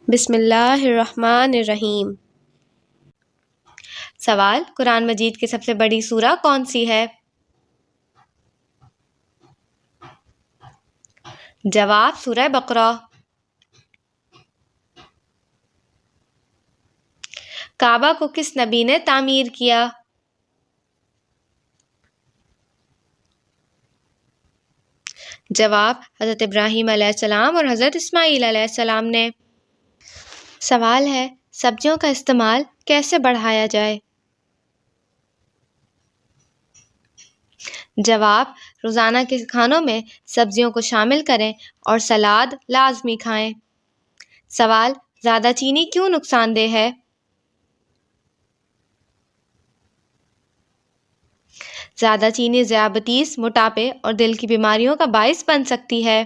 بسم اللہ الرحمن الرحیم۔ سوال: قرآن مجید کی سب سے بڑی سورہ کون سی ہے؟ جواب: سورہ بقرہ۔ کعبہ کو کس نبی نے تعمیر کیا؟ جواب: حضرت ابراہیم علیہ السلام اور حضرت اسماعیل علیہ السلام نے۔ سوال ہے: سبزیوں کا استعمال کیسے بڑھایا جائے؟ جواب: روزانہ کے کھانوں میں سبزیوں کو شامل کریں اور سلاد لازمی کھائیں۔ سوال: زیادہ چینی کیوں نقصان دہ ہے؟ زیادہ چینی ذیابیطس، موٹاپے اور دل کی بیماریوں کا باعث بن سکتی ہے۔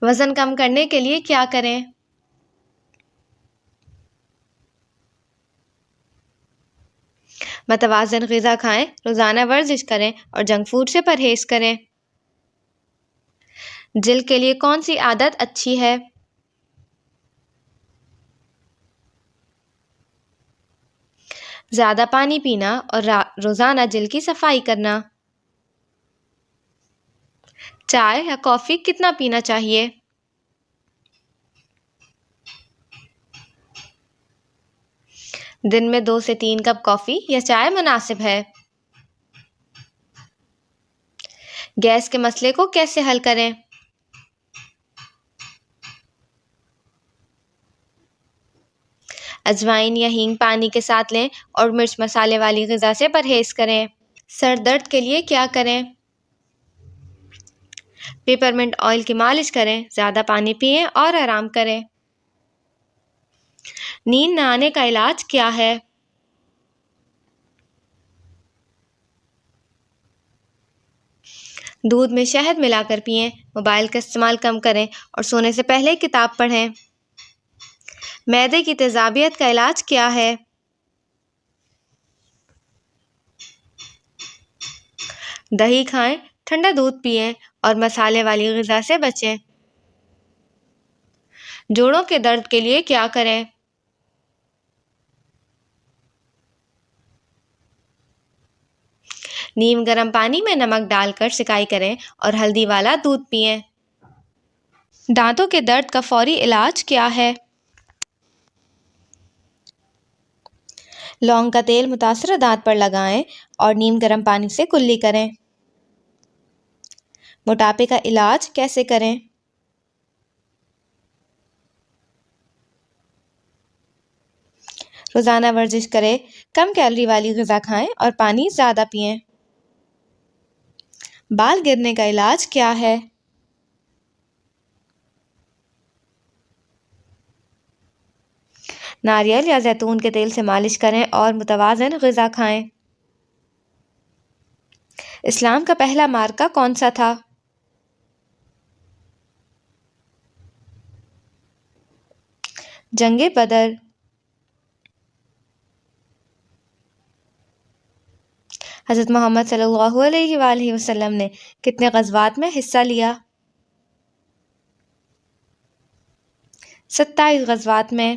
وزن کم کرنے کے لیے کیا کریں؟ متوازن غذا کھائیں، روزانہ ورزش کریں اور جنک فوڈ سے پرہیز کریں۔ جلد کے لیے کون سی عادت اچھی ہے؟ زیادہ پانی پینا اور روزانہ جلد کی صفائی کرنا۔ چائے یا کافی کتنا پینا چاہیے؟ دن میں 2 سے 3 کپ کافی یا چائے مناسب ہے۔ گیس کے مسئلے کو کیسے حل کریں؟ اجوائن یا ہینگ پانی کے ساتھ لیں اور مرچ مسالے والی غذا سے پرہیز کریں۔ سر درد کے لیے کیا کریں؟ پیپرمنٹ آئل کی مالش کریں، زیادہ پانی پئیں اور آرام کریں۔ نیند نہ آنے کا علاج کیا ہے؟ دودھ میں شہد ملا کر پئیں، موبائل کا استعمال کم کریں اور سونے سے پہلے کتاب پڑھیں۔ معدے کی تیزابیت کا علاج کیا ہے؟ دہی کھائیں، ٹھنڈا دودھ پئیں اور مسالے والی غذا سے بچیں۔ جوڑوں کے درد کے لیے کیا کریں؟ نیم گرم پانی میں نمک ڈال کر سکائی کریں اور ہلدی والا دودھ پئیں۔ دانتوں کے درد کا فوری علاج کیا ہے؟ لونگ کا تیل متاثرہ دانت پر لگائیں اور نیم گرم پانی سے کلی کریں۔ موٹاپے کا علاج کیسے کریں؟ روزانہ ورزش کریں، کم کیلوری والی غذا کھائیں اور پانی زیادہ پئیں۔ بال گرنے کا علاج کیا ہے؟ ناریل یا زیتون کے تیل سے مالش کریں اور متوازن غذا کھائیں۔ اسلام کا پہلا معرکہ کون سا تھا؟ جنگ بدر۔ حضرت محمد صلی اللہ علیہ وآلہ وسلم نے کتنے غزوات میں حصہ لیا؟ 27 غزوات میں۔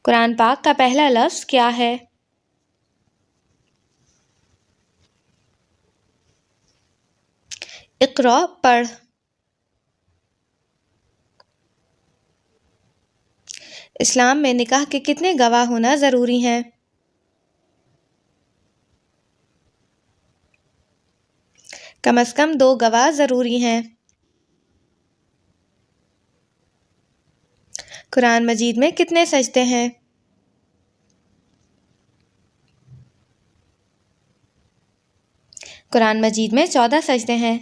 قرآن پاک کا پہلا لفظ کیا ہے؟ اقرأ، پڑھ۔ اسلام میں نکاح کے کتنے گواہ ہونا ضروری ہیں؟ کم از کم 2 گواہ ضروری ہیں۔ قرآن مجید میں کتنے سجدے ہیں؟ قرآن مجید میں 14 سجدے ہیں۔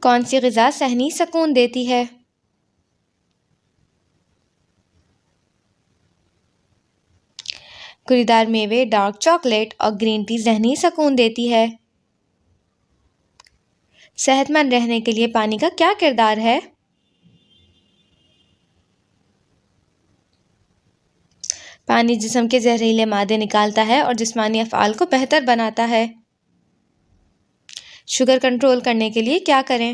کون سی غذا ذہنی سکون دیتی ہے؟ گری دار میوے، ڈارک چاکلیٹ اور گرین ٹی ذہنی سکون دیتی ہے۔ صحت مند رہنے کے لیے پانی کا کیا کردار ہے؟ پانی جسم کے زہریلے مادے نکالتا ہے اور جسمانی افعال کو بہتر بناتا ہے۔ شوگر کنٹرول کرنے کے لیے کیا کریں؟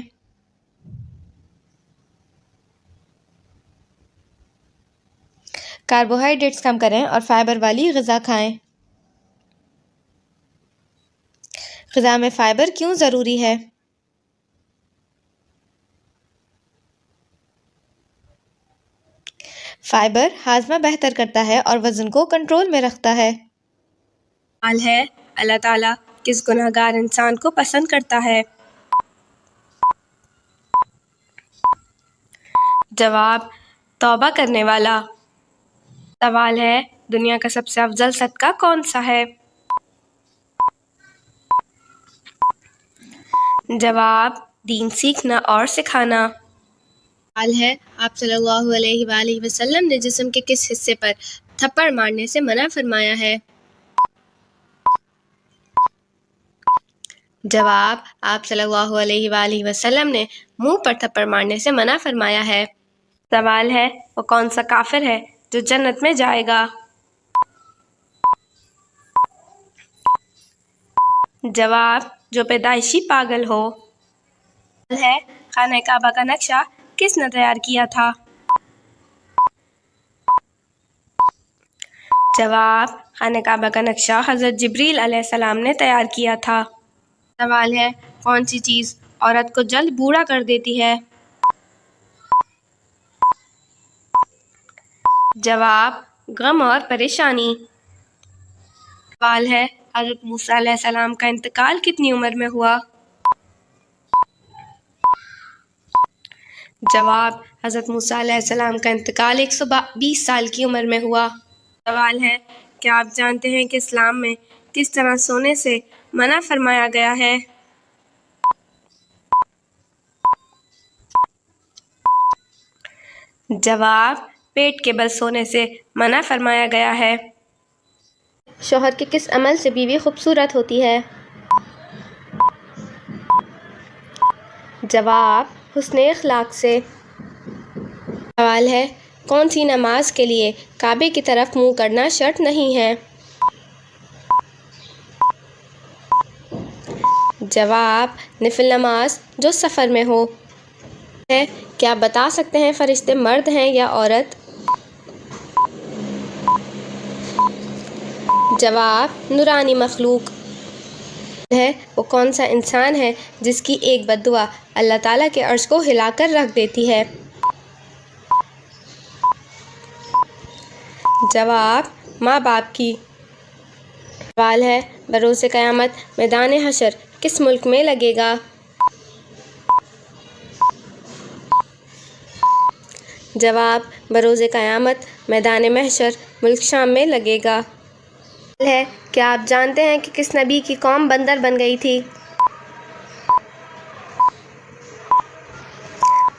کاربوہائیڈریٹس کم کریں اور فائبر والی غذا کھائیں۔ غذا میں فائبر کیوں ضروری ہے؟ فائبر ہاضمہ بہتر کرتا ہے اور وزن کو کنٹرول میں رکھتا ہے۔ سوال ہے، اللہ تعالیٰ کس گنہگار انسان کو پسند کرتا ہے؟ جواب، توبہ کرنے والا۔ سوال ہے، دنیا کا سب سے افضل صدقہ کون سا ہے؟ جواب، دین سیکھنا اور سکھانا۔ سوال ہے، آپ صلی اللہ علیہ وآلہ وسلم نے جسم کے کس حصے پر تھپڑ مارنے سے منع فرمایا ہے؟ جواب، آپ صلی اللہ علیہ وآلہ وسلم نے منہ پر تھپڑ مارنے سے منع فرمایا ہے۔ سوال ہے، وہ کون سا کافر ہے جو جنت میں جائے گا؟ جواب، جو پیدائشی پاگل ہو۔ سوال ہے، خانہ کعبہ کا نقشہ کس نے تیار کیا تھا؟ جواب، خانہ کعبہ کا نقشہ حضرت جبریل علیہ السلام نے تیار کیا تھا۔ سوال ہے، کون سی چیز عورت کو جلد بوڑھا کر دیتی ہے؟ جواب، غم اور پریشانی۔ سوال ہے، حضرت موسیٰ علیہ السلام کا انتقال کتنی عمر میں ہوا؟ جواب، حضرت موسیٰ علیہ السلام کا انتقال 120 سال کی عمر میں ہوا۔ سوال ہے، کیا آپ جانتے ہیں کہ اسلام میں کس طرح سونے سے منع فرمایا گیا ہے؟ جواب، پیٹ کے بل سونے سے منع فرمایا گیا ہے۔ شوہر کے کس عمل سے بیوی خوبصورت ہوتی ہے؟ جواب، حسن اخلاق سے۔ سوال ہے، کون سی نماز کے لیے کعبے کی طرف منہ کرنا شرط نہیں ہے؟ جواب، نفل نماز جو سفر میں ہو۔ کیا آپ بتا سکتے ہیں فرشتے مرد ہیں یا عورت؟ جواب، نورانی مخلوق ہے۔ وہ کون سا انسان ہے جس کی ایک بد دعا اللہ تعالیٰ کے عرش کو ہلا کر رکھ دیتی ہے؟ جواب، ماں باپ کی۔ سوال ہے، بروز قیامت میدان حشر کس ملک میں لگے گا؟ جواب، بروز قیامت میدان محشر ملک شام میں لگے گا۔ سوال ہے، کیا آپ جانتے ہیں کہ کس نبی کی قوم بندر بن گئی تھی؟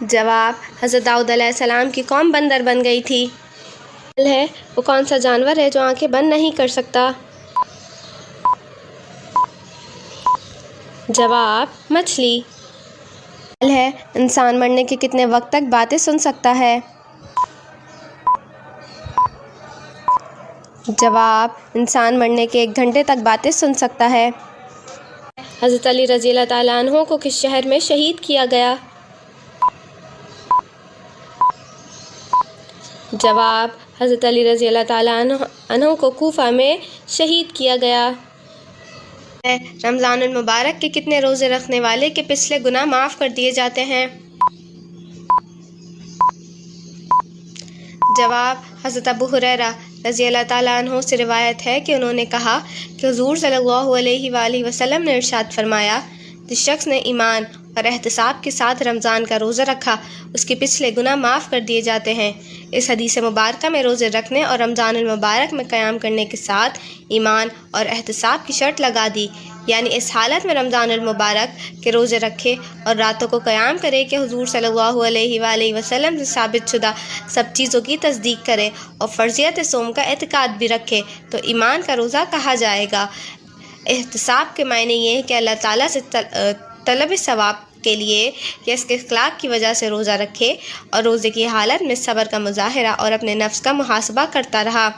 جواب، حضرت داؤد علیہ السلام کی قوم بندر بن گئی تھی۔ سوال ہے، وہ کون سا جانور ہے جو آنکھیں بند نہیں کر سکتا؟ جواب، مچھلی۔ سوال ہے، انسان مرنے کے کتنے وقت تک باتیں سن سکتا ہے؟ جواب، انسان مرنے کے 1 گھنٹے تک باتیں سن سکتا ہے۔ حضرت علی رضی اللہ تعالیٰ عنہ کو کس شہر میں شہید کیا گیا؟ جواب، حضرت علی رضی اللہ تعالیٰ عنہ کو کوفہ میں شہید کیا گیا۔ رمضان المبارک کے کتنے روزے رکھنے والے کے پچھلے گناہ معاف کر دیے جاتے ہیں؟ جواب، حضرت ابو ہریرہ رضی اللہ تعالیٰ عنہ سے روایت ہے کہ انہوں نے کہا کہ حضور صلی اللہ علیہ وآلہ وسلم نے ارشاد فرمایا، جس شخص نے ایمان اور احتساب کے ساتھ رمضان کا روزہ رکھا اس کے پچھلے گناہ معاف کر دیے جاتے ہیں۔ اس حدیث مبارکہ میں روزے رکھنے اور رمضان المبارک میں قیام کرنے کے ساتھ ایمان اور احتساب کی شرط لگا دی، یعنی اس حالت میں رمضان المبارک کے روزے رکھے اور راتوں کو قیام کرے کہ حضور صلی اللہ علیہ وآلہ وسلم سے ثابت شدہ سب چیزوں کی تصدیق کرے اور فرضیت صوم کا اعتقاد بھی رکھے تو ایمان کا روزہ کہا جائے گا۔ احتساب کے معنی یہ ہے کہ اللہ تعالیٰ سے طلب ثواب کے لیے یا اس کے اخلاق کی وجہ سے روزہ رکھے اور روزے کی حالت میں صبر کا مظاہرہ اور اپنے نفس کا محاسبہ کرتا رہا۔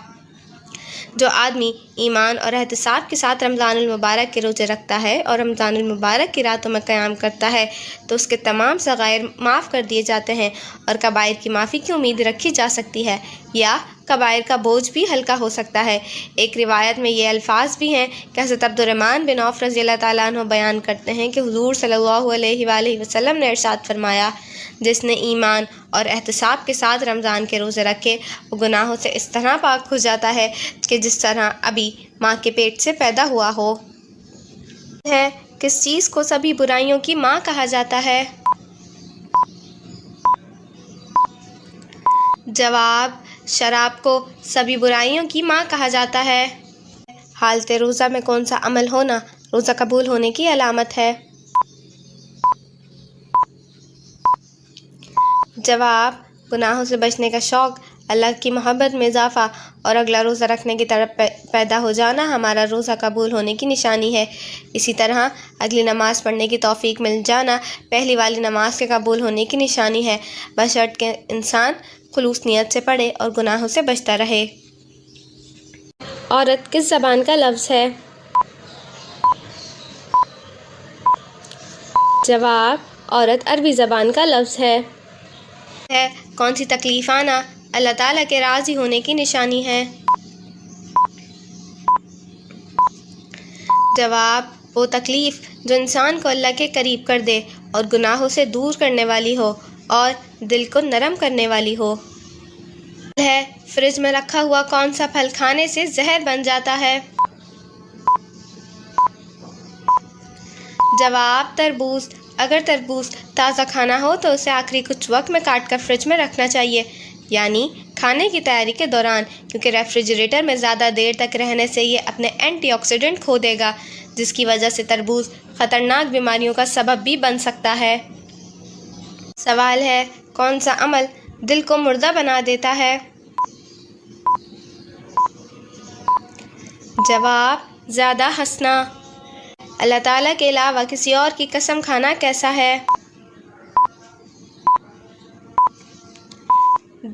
جو آدمی ایمان اور احتساب کے ساتھ رمضان المبارک کے روزے رکھتا ہے اور رمضان المبارک کی راتوں میں قیام کرتا ہے تو اس کے تمام صغائر معاف کر دیے جاتے ہیں اور کبائر کی معافی کی امید رکھی جا سکتی ہے یا کبائر کا بوجھ بھی ہلکا ہو سکتا ہے۔ ایک روایت میں یہ الفاظ بھی ہیں کہ حضرت عبد الرحمن بن عوف رضی اللہ تعالیٰ عنہ بیان کرتے ہیں کہ حضور صلی اللہ علیہ وآلہ وسلم نے ارشاد فرمایا، جس نے ایمان اور احتساب کے ساتھ رمضان کے روزے رکھے وہ گناہوں سے اس طرح پاک ہو جاتا ہے کہ جس طرح ابھی ماں کے پیٹ سے پیدا ہوا ہو۔ ہے کس چیز کو سبھی برائیوں کی ماں کہا جاتا ہے؟ جواب، شراب کو سبھی برائیوں کی ماں کہا جاتا ہے۔ حالت روزہ میں کون سا عمل ہونا روزہ قبول ہونے کی علامت ہے؟ جواب، گناہوں سے بچنے کا شوق، اللہ کی محبت میں اضافہ اور اگلا روزہ رکھنے کی طرف پیدا ہو جانا ہمارا روزہ قبول ہونے کی نشانی ہے۔ اسی طرح اگلی نماز پڑھنے کی توفیق مل جانا پہلی والی نماز کے قبول ہونے کی نشانی ہے، بشرط کہ انسان خلوص نیت سے پڑھے اور گناہوں سے بچتا رہے۔ عورت کس زبان کا لفظ ہے؟ جواب، عورت عربی زبان کا لفظ ہے۔ کون سی تکلیف آنا اللہ تعالیٰ کے راضی ہونے کی نشانی ہے؟ جواب، وہ تکلیف جو انسان کو اللہ کے قریب کر دے اور گناہوں سے دور کرنے والی ہو اور دل کو نرم کرنے والی ہو۔ ہے فریج میں رکھا ہوا کون سا پھل کھانے سے زہر بن جاتا ہے؟ جواب، تربوز۔ اگر تربوز تازہ کھانا ہو تو اسے آخری کچھ وقت میں کاٹ کر فریج میں رکھنا چاہیے، یعنی کھانے کی تیاری کے دوران، کیونکہ ریفریجریٹر میں زیادہ دیر تک رہنے سے یہ اپنے اینٹی آکسیڈنٹ کھو دے گا، جس کی وجہ سے تربوز خطرناک بیماریوں کا سبب بھی بن سکتا ہے۔ سوال ہے، کون سا عمل دل کو مردہ بنا دیتا ہے؟ جواب، زیادہ ہنسنا۔ اللہ تعالیٰ کے علاوہ کسی اور کی قسم کھانا کیسا ہے؟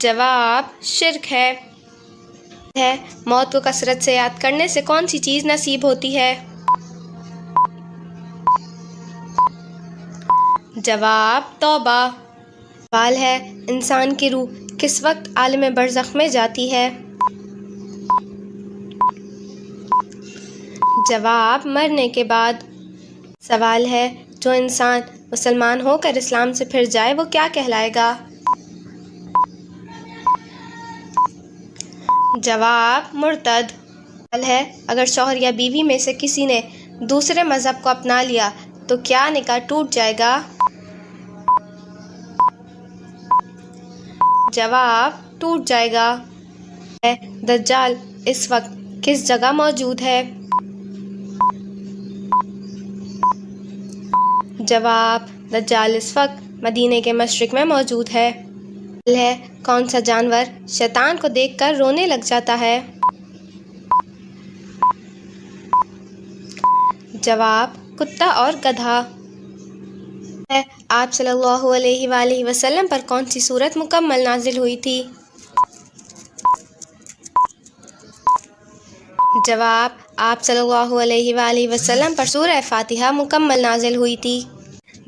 جواب، شرک ہے۔ موت کو کثرت سے یاد کرنے سے کون سی چیز نصیب ہوتی ہے؟ جواب، توبہ۔ سوال ہے، انسان کی روح کس وقت عالم برزخ میں جاتی ہے؟ جواب، مرنے کے بعد۔ سوال ہے، جو انسان مسلمان ہو کر اسلام سے پھر جائے وہ کیا کہلائے گا؟ جواب، مرتد۔ سوال ہے، اگر شوہر یا بیوی میں سے کسی نے دوسرے مذہب کو اپنا لیا تو کیا نکاح ٹوٹ جائے گا؟ جواب، ٹوٹ جائے گا۔ دجال اس وقت کس جگہ موجود ہے؟ جواب، دجال اس وقت مدینے کے مشرق میں موجود ہے۔ کون سا جانور شیطان کو دیکھ کر رونے لگ جاتا ہے؟ جواب، کتا اور گدھا۔ آپ صلی اللہ علیہ وآلہ وسلم پر کون سی سورت مکمل نازل ہوئی تھی؟ جواب، آپ صلی اللہ علیہ وآلہ وسلم پر سورہ فاتحہ مکمل نازل ہوئی تھی۔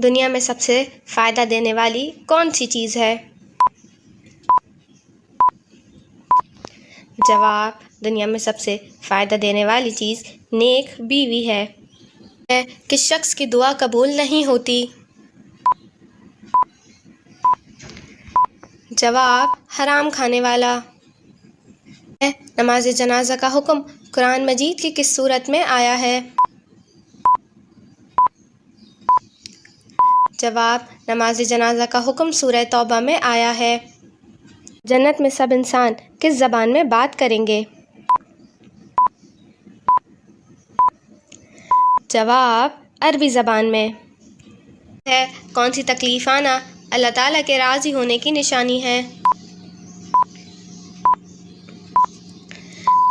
دنیا میں سب سے فائدہ دینے والی کون سی چیز ہے؟ جواب، دنیا میں سب سے فائدہ دینے والی چیز نیک بیوی ہے۔ کس شخص کی دعا قبول نہیں ہوتی؟ جواب، حرام کھانے والا۔ نماز جنازہ کا حکم قرآن مجید کی کس صورت میں آیا ہے؟ جواب، نماز جنازہ کا حکم سورہ توبہ میں آیا ہے۔ جنت میں سب انسان کس زبان میں بات کریں گے؟ جواب، عربی زبان میں۔ کون سی تکلیف آنا اللہ تعالیٰ کے راضی ہونے کی نشانی ہے؟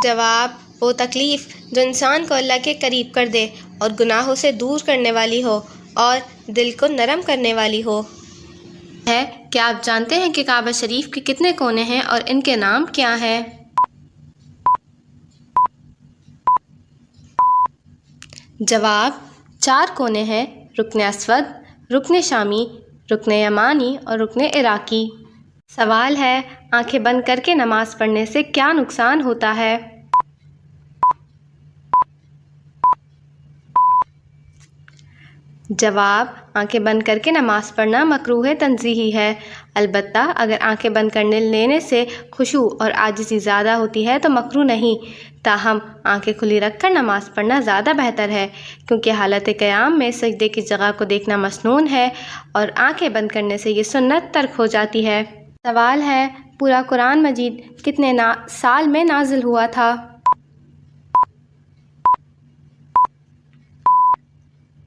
جواب، وہ تکلیف جو انسان کو اللہ کے قریب کر دے اور گناہوں سے دور کرنے والی ہو اور دل کو نرم کرنے والی ہو۔ کیا آپ جانتے ہیں کہ کعبہ شریف کے کتنے کونے ہیں اور ان کے نام کیا ہیں؟ جواب: 4 کونے ہیں: رکن اسود، رکن شامی، رکن یمانی اور رکن عراقی۔ سوال ہے: آنکھیں بند کر کے نماز پڑھنے سے کیا نقصان ہوتا ہے؟ جواب: آنکھیں بند کر کے نماز پڑھنا مکروہ تنزیہی ہے، البتہ اگر آنکھیں بند کرنے لینے سے خشوع اور عاجزی زیادہ ہوتی ہے تو مکروہ نہیں، تاہم آنکھیں کھلی رکھ کر نماز پڑھنا زیادہ بہتر ہے، کیونکہ حالت قیام میں سجدے کی جگہ کو دیکھنا مسنون ہے اور آنکھیں بند کرنے سے یہ سنت ترک ہو جاتی ہے۔ سوال ہے: پورا قرآن مجید کتنے سال میں نازل ہوا تھا؟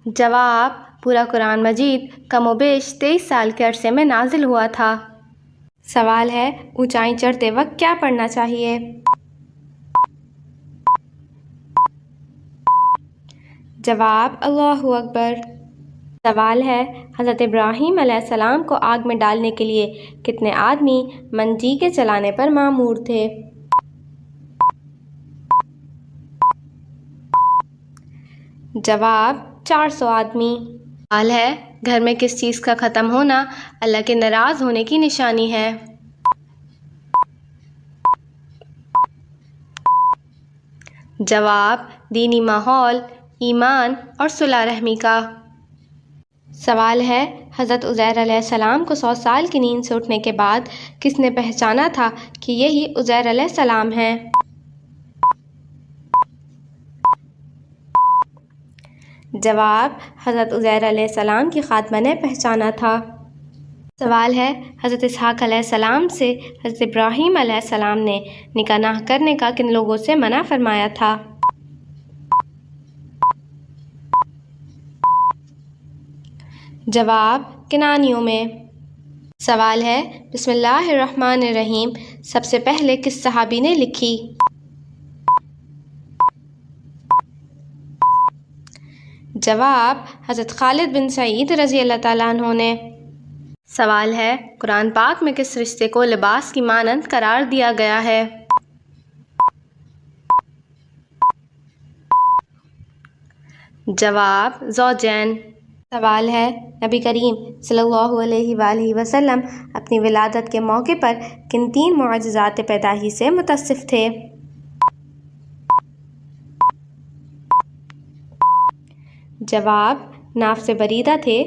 جواب: پورا قرآن مجید کم و بیش 23 سال کے عرصے میں نازل ہوا تھا۔ سوال ہے: اونچائی چڑھتے وقت کیا پڑھنا چاہیے؟ جواب: اللہ اکبر۔ سوال ہے: حضرت ابراہیم علیہ السلام کو آگ میں ڈالنے کے لیے کتنے آدمی منجی کے چلانے پر مامور تھے؟ جواب: 400 آدمی۔ سوال ہے: گھر میں کس چیز کا ختم ہونا اللہ کے ناراض ہونے کی نشانی ہے؟ جواب: دینی ماحول، ایمان اور صلح رحمی کا۔ سوال ہے: حضرت عزیر علیہ السلام کو 100 سال کی نیند سے اٹھنے کے بعد کس نے پہچانا تھا کہ یہی عزیر علیہ السلام ہیں؟ جواب: حضرت عزیر علیہ السلام کی خاتمہ نے پہچانا تھا۔ سوال ہے: حضرت اسحاق علیہ السلام سے حضرت ابراہیم علیہ السلام نے نکاح نہ کرنے کا کن لوگوں سے منع فرمایا تھا؟ جواب: کنانیوں میں۔ سوال ہے: بسم اللہ الرحمن الرحیم سب سے پہلے کس صحابی نے لکھی؟ جواب: حضرت خالد بن سعید رضی اللہ تعالیٰ عنہ نے۔ سوال ہے: قرآن پاک میں کس رشتے کو لباس کی مانند قرار دیا گیا ہے؟ جواب: زوجین۔ سوال ہے: نبی کریم صلی اللہ علیہ وآلہ وسلم اپنی ولادت کے موقع پر کن 3 معجزات پیدائشی سے متصف تھے؟ جواب: ناف سے بریدہ تھے،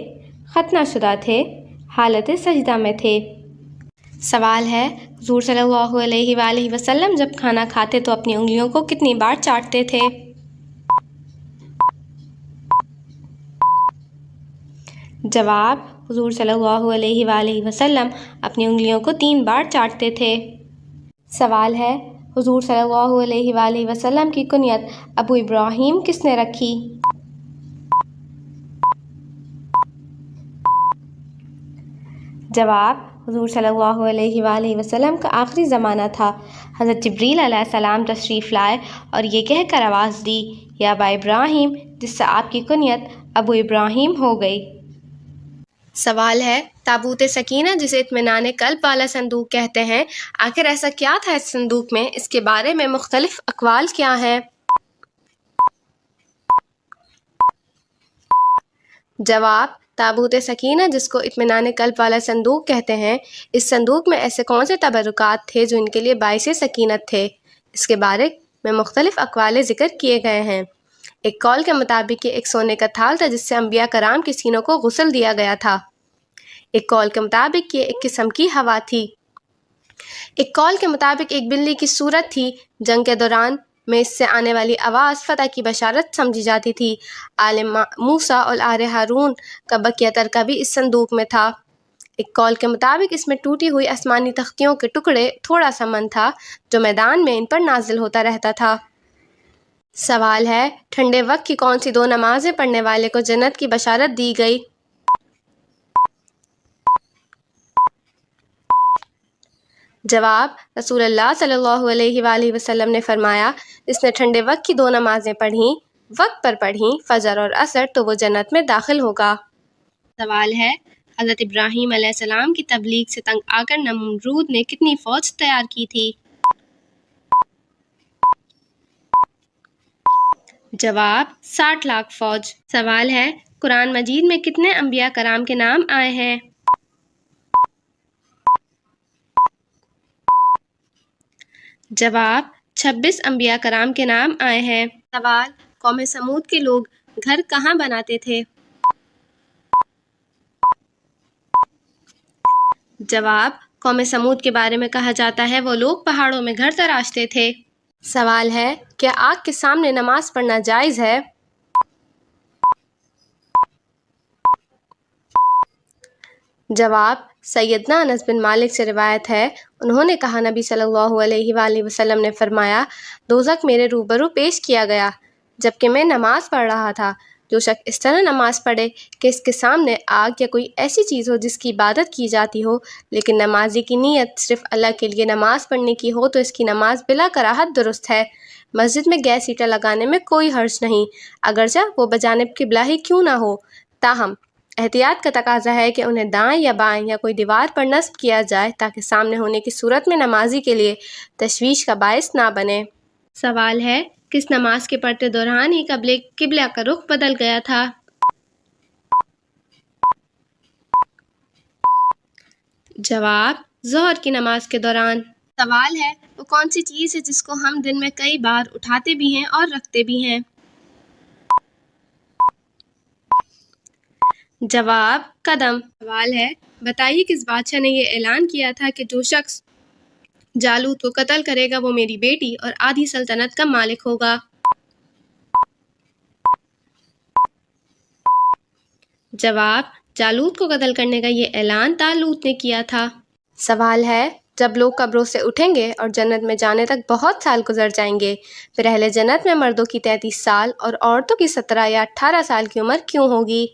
ختنہ شدہ تھے، حالت سجدہ میں تھے۔ سوال ہے: حضور صلی اللہ علیہ وآلہ وسلم جب کھانا کھاتے تو اپنی انگلیوں کو کتنی بار چاٹتے تھے؟ جواب: حضور صلی اللہ علیہ وآلہ وسلم اپنی انگلیوں کو 3 بار چاٹتے تھے۔ سوال ہے: حضور صلی اللہ علیہ وآلہ وسلم کی کنیت ابو ابراہیم کس نے رکھی؟ جواب: حضور صلی اللہ علیہ وآلہ وسلم کا آخری زمانہ تھا، حضرت جبریل علیہ السلام تشریف لائے اور یہ کہہ کر آواز دی، یا ابا ابراہیم، جس سے آپ کی کنیت ابو ابراہیم ہو گئی۔ سوال ہے: تابوت سکینہ جسے اطمینان قلب والا صندوق کہتے ہیں، آخر ایسا کیا تھا اس صندوق میں؟ اس کے بارے میں مختلف اقوال کیا ہیں؟ جواب: تابوت سکینہ جس کو اطمینان قلب والا صندوق کہتے ہیں، اس صندوق میں ایسے کون سے تبرکات تھے جو ان کے لیے باعث سکینت تھے؟ اس کے بارے میں مختلف اقوال ذکر کیے گئے ہیں۔ ایک قول کے مطابق یہ ایک سونے کا تھال تھا جس سے انبیاء کرام کے سینوں کو غسل دیا گیا تھا۔ ایک قول کے مطابق یہ ایک قسم کی ہوا تھی۔ ایک قول کے مطابق ایک بلی کی صورت تھی۔ جنگ کے دوران میں اس سے آنے والی آواز فتح کی بشارت سمجھی جاتی تھی۔ آل موسیٰ اور آل ہارون کا بقیہ ترکہ بھی اس صندوق میں تھا۔ ایک قول کے مطابق اس میں ٹوٹی ہوئی آسمانی تختیوں کے ٹکڑے تھوڑا سا من تھا جو میدان میں ان پر نازل ہوتا رہتا تھا۔ سوال ہے: ٹھنڈے وقت کی کون سی 2 نمازیں پڑھنے والے کو جنت کی بشارت دی گئی؟ جواب: رسول اللہ صلی اللہ علیہ وآلہ وسلم نے فرمایا، جس نے ٹھنڈے وقت کی 2 نمازیں پڑھیں، وقت پر پڑھیں، فجر اور عصر، تو وہ جنت میں داخل ہوگا۔ سوال ہے: حضرت ابراہیم علیہ السلام کی تبلیغ سے تنگ آ کر نمرود نے کتنی فوج تیار کی تھی؟ جواب 60 لاکھ فوج۔ سوال ہے قرآن مجید میں کتنے انبیاء کرام کے نام آئے ہیں؟ جواب 26 انبیاء کرام کے نام آئے ہیں۔ سوال قوم سمود کے لوگ گھر کہاں بناتے تھے؟ جواب قوم سمود کے بارے میں کہا جاتا ہے وہ لوگ پہاڑوں میں گھر تراشتے تھے۔ سوال ہے کیا آگ کے سامنے نماز پڑھنا جائز ہے؟ جواب سیدنا انس بن مالک سے روایت ہے، انہوں نے کہا نبی صلی اللہ علیہ وآلہ وسلم نے فرمایا دوزخ میرے روبرو پیش کیا گیا جبکہ میں نماز پڑھ رہا تھا۔ جو شخص اس طرح نماز پڑھے کہ اس کے سامنے آگ یا کوئی ایسی چیز ہو جس کی عبادت کی جاتی ہو لیکن نمازی کی نیت صرف اللہ کے لیے نماز پڑھنے کی ہو تو اس کی نماز بلا کراہت درست ہے۔ مسجد میں گیس ہیٹر لگانے میں کوئی حرج نہیں اگرچہ وہ بجانب قبلہ ہی کیوں نہ ہو، تاہم احتیاط کا تقاضا ہے کہ انہیں دائیں یا بائیں یا کوئی دیوار پر نصب کیا جائے تاکہ سامنے ہونے کی صورت میں نمازی کے لیے تشویش کا باعث نہ بنے۔ سوال ہے کس نماز کے پڑھتے دوران ہی قبلہ کا رخ بدل گیا تھا؟ جواب ظہر کی نماز کے دوران۔ سوال ہے وہ کون سی چیز ہے جس کو ہم دن میں کئی بار اٹھاتے بھی ہیں اور رکھتے بھی ہیں؟ جواب قدم۔ سوال ہے بتائیے کس بادشاہ نے یہ اعلان کیا تھا کہ جو شخص جالوت کو قتل کرے گا وہ میری بیٹی اور آدھی سلطنت کا مالک ہوگا؟ جواب جالوت کو قتل کرنے کا یہ اعلان طالوت نے کیا تھا۔ سوال ہے جب لوگ قبروں سے اٹھیں گے اور جنت میں جانے تک بہت سال گزر جائیں گے پھر اہل جنت میں مردوں کی 33 سال اور عورتوں کی 17 یا 18 سال کی عمر کیوں ہوگی؟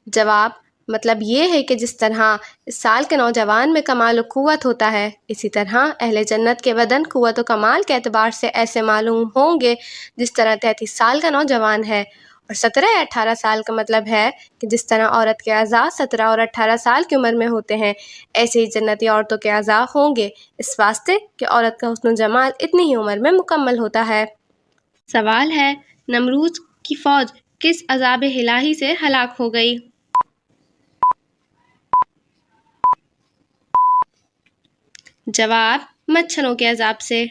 جواب مطلب یہ ہے کہ جس طرح اس سال کے نوجوان میں کمال و قوت ہوتا ہے اسی طرح اہل جنت کے بدن قوت و کمال کے اعتبار سے ایسے معلوم ہوں گے جس طرح 33 سال کا نوجوان ہے، اور 17 یا 18 سال کا مطلب ہے کہ جس طرح عورت کے اعضاء 17 اور 18 سال کی عمر میں ہوتے ہیں ایسے ہی جنتی عورتوں کے اعضاء ہوں گے اس واسطے کہ عورت کا حسن و جمال اتنی ہی عمر میں مکمل ہوتا ہے۔ سوال ہے نمرود کی فوج کس عذاب الہی سے ہلاک ہو گئی؟ جواب مچھروں کے عذاب سے۔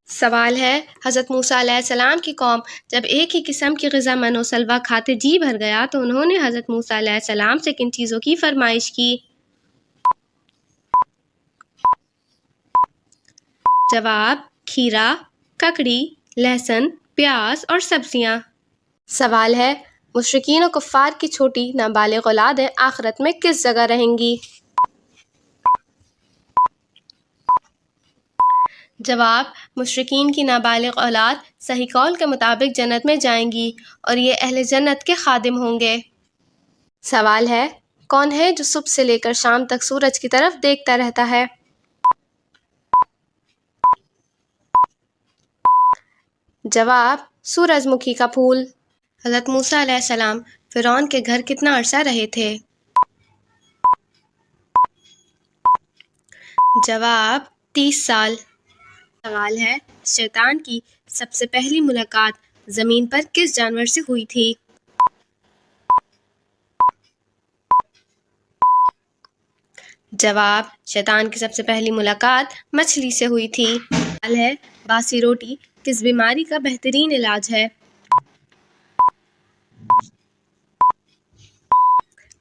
سوال ہے حضرت موسیٰ علیہ السلام کی قوم جب ایک ہی قسم کی غذا من و سلوہ کھاتے جی بھر گیا تو انہوں نے حضرت موسیٰ علیہ السلام سے کن چیزوں کی فرمائش کی؟ جواب کھیرا، ککڑی، لہسن، پیاز اور سبزیاں۔ سوال ہے مشرکین و کفار کی چھوٹی نابالغ اولادیں آخرت میں کس جگہ رہیں گی؟ جواب مشرکین کی نابالغ اولاد صحیح قول کے مطابق جنت میں جائیں گی اور یہ اہل جنت کے خادم ہوں گے۔ سوال ہے کون ہے جو صبح سے لے کر شام تک سورج کی طرف دیکھتا رہتا ہے؟ جواب سورج مکھی کا پھول۔ حضرت موسیٰ علیہ السلام فرعون کے گھر کتنا عرصہ رہے تھے؟ جواب 30 سال۔ سوال ہے شیطان کی سب سے پہلی ملاقات زمین پر کس جانور سے ہوئی تھی؟ جواب شیطان کی سب سے پہلی ملاقات مچھلی سے ہوئی تھی۔ سوال ہے باسی روٹی کس بیماری کا بہترین علاج ہے؟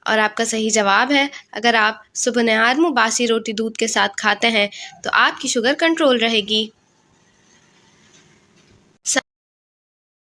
اور آپ کا صحیح جواب ہے اگر آپ صبح نہار منہ باسی روٹی دودھ کے ساتھ کھاتے ہیں تو آپ کی شوگر کنٹرول رہے گی۔